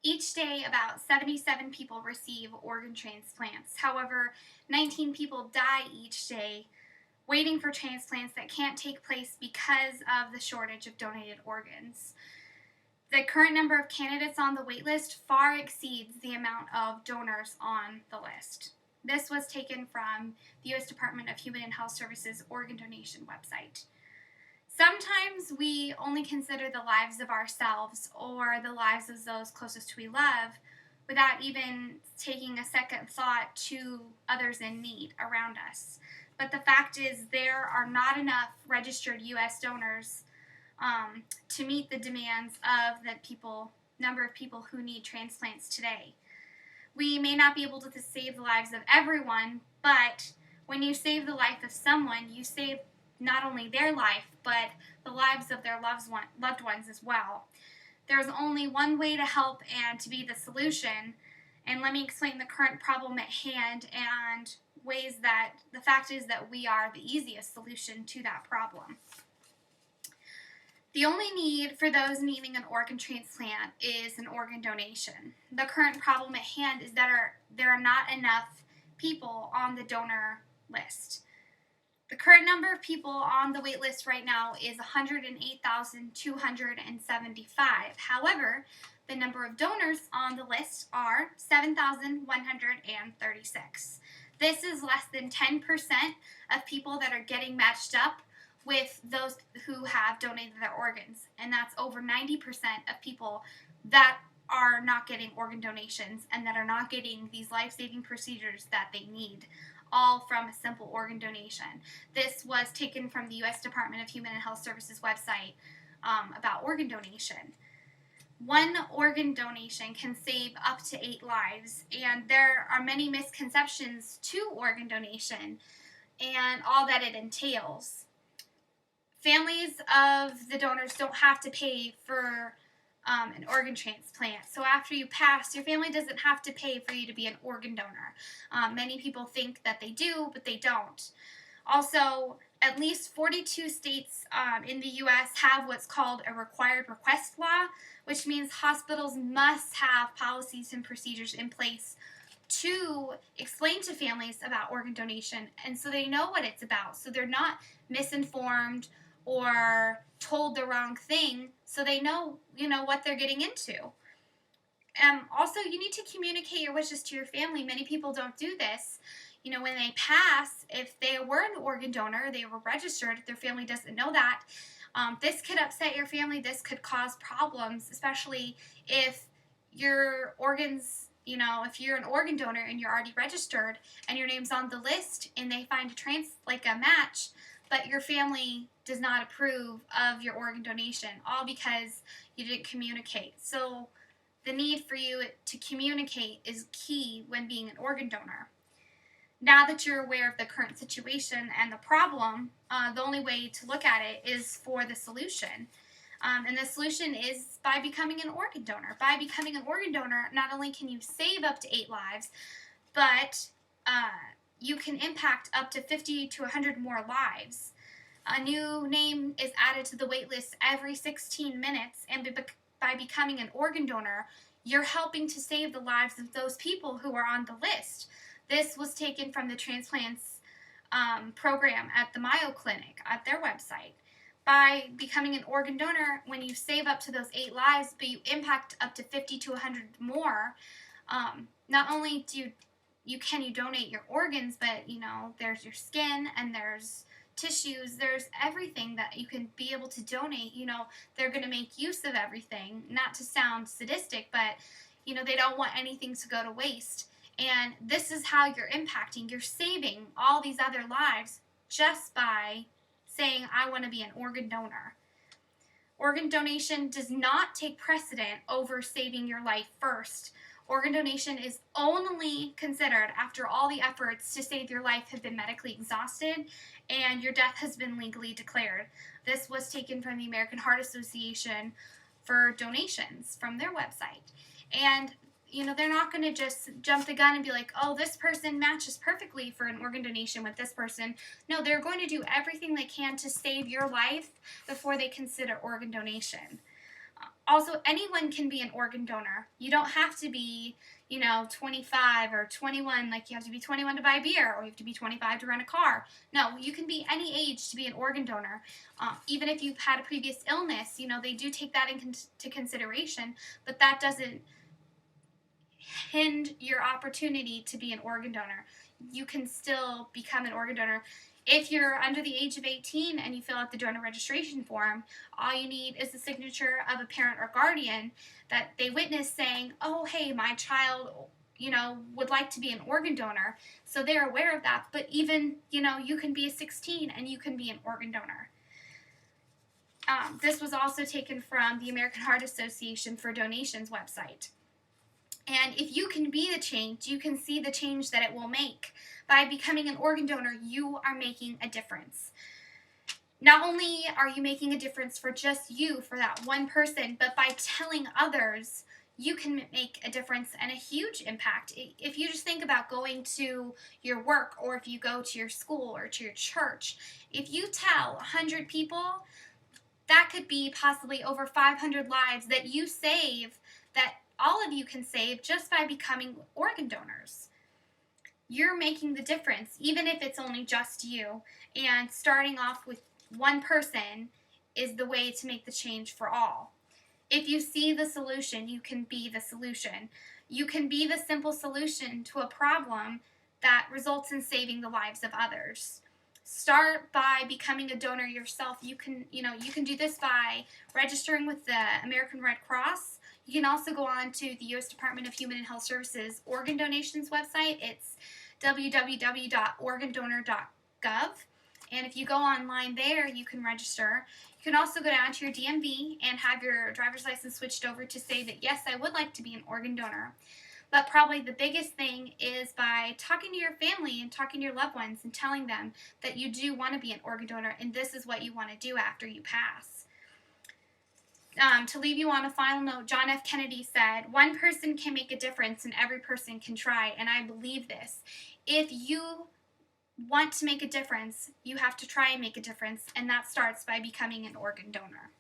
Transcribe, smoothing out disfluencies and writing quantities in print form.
Each day, about 77 people receive organ transplants. However, 19 people die each day waiting for transplants that can't take place because of the shortage of donated organs. The current number of candidates on the waitlist far exceeds the amount of donors on the list. This was taken from the U.S. Department of Human and Health Services organ donation website. Sometimes we only consider the lives of ourselves or the lives of those closest we love without even taking a second thought to others in need around us. But the fact is, there are not enough registered U.S. donors to meet the demands of the number of people who need transplants today. We may not be able to save the lives of everyone, but when you save the life of someone, you save not only their life, but the lives of their loved ones as well. There's only one way to help and to be the solution, and let me explain the current problem at hand and ways that the fact is that we are the easiest solution to that problem. The only need for those needing an organ transplant is an organ donation. The current problem at hand is that there are not enough people on the donor list. The current number of people on the wait list right now is 108,275. However, the number of donors on the list are 7,136. This is less than 10% of people that are getting matched up with those who have donated their organs, and that's over 90% of people that are not getting organ donations and that are not getting these life-saving procedures that they need, all from a simple organ donation. This was taken from the U.S. Department of Human and Health Services website about organ donation. One organ donation can save up to 8 lives, and there are many misconceptions to organ donation and all that it entails. Families of the donors don't have to pay for an organ transplant. So after you pass, your family doesn't have to pay for you to be an organ donor. Many people think that they do, but they don't. Also, at least 42 states in the U.S. have what's called a required request law, which means hospitals must have policies and procedures in place to explain to families about organ donation, and so they know what it's about, so they're not misinformed or told the wrong thing, so they know, what they're getting into. Also, you need to communicate your wishes to your family. Many people don't do this. When they pass, if they were an organ donor, they were registered, their family doesn't know that. This could upset your family. This could cause problems, especially if your organs, if you're an organ donor and you're already registered and your name's on the list and they find a match, but your family does not approve of your organ donation, all because you didn't communicate. So the need for you to communicate is key when being an organ donor. Now that you're aware of the current situation and the problem, the only way to look at it is for the solution. And the solution is by becoming an organ donor. By becoming an organ donor, not only can you save up to 8 lives, but you can impact up to 50 to 100 more lives. A new name is added to the wait list every 16 minutes, and by becoming an organ donor, you're helping to save the lives of those people who are on the list. This was taken from the transplants program at the Mayo Clinic at their website. By becoming an organ donor, when you save up to those 8 lives, but you impact up to 50 to 100 more, not only can you donate your organs, but there's your skin and there's tissues, there's everything that you can be able to donate. They're going to make use of everything, not to sound sadistic, but they don't want anything to go to waste. And this is how you're impacting. You're saving all these other lives just by saying, I want to be an organ donor. Organ donation does not take precedent over saving your life first. Organ donation is only considered after all the efforts to save your life have been medically exhausted and your death has been legally declared. This was taken from the American Heart Association for donations from their website. And they're not going to just jump the gun and be like, oh, this person matches perfectly for an organ donation with this person. No, they're going to do everything they can to save your life before they consider organ donation. Also, anyone can be an organ donor. You don't have to be, 25 or 21, like you have to be 21 to buy beer, or you have to be 25 to rent a car. No, you can be any age to be an organ donor. Even if you've had a previous illness, they do take that into consideration, but that doesn't hinder your opportunity to be an organ donor. You can still become an organ donor. If you're under the age of 18 and you fill out the donor registration form, all you need is the signature of a parent or guardian that they witness saying, oh, hey, my child, would like to be an organ donor. So they're aware of that. But even, you can be 16 and you can be an organ donor. This was also taken from the American Heart Association for Donations website. And if you can be the change, you can see the change that it will make. By becoming an organ donor, you are making a difference. Not only are you making a difference for just you, for that one person, but by telling others, you can make a difference and a huge impact. If you just think about going to your work, or if you go to your school or to your church, if you tell 100 people, that could be possibly over 500 lives that you save, that all of you can save just by becoming organ donors. You're making the difference, even if it's only just you. And starting off with one person is the way to make the change for all. If you see the solution, you can be the solution. You can be the simple solution to a problem that results in saving the lives of others. Start by becoming a donor yourself. You can do this by registering with the American Red Cross. You can also go on to the U.S. Department of Human and Health Services organ donations website. It's www.organdonor.gov. And if you go online there, you can register. You can also go down to your DMV and have your driver's license switched over to say that, yes, I would like to be an organ donor. But probably the biggest thing is by talking to your family and talking to your loved ones and telling them that you do want to be an organ donor and this is what you want to do after you pass. To leave you on a final note, John F. Kennedy said, one person can make a difference and every person can try, and I believe this. If you want to make a difference, you have to try and make a difference, and that starts by becoming an organ donor.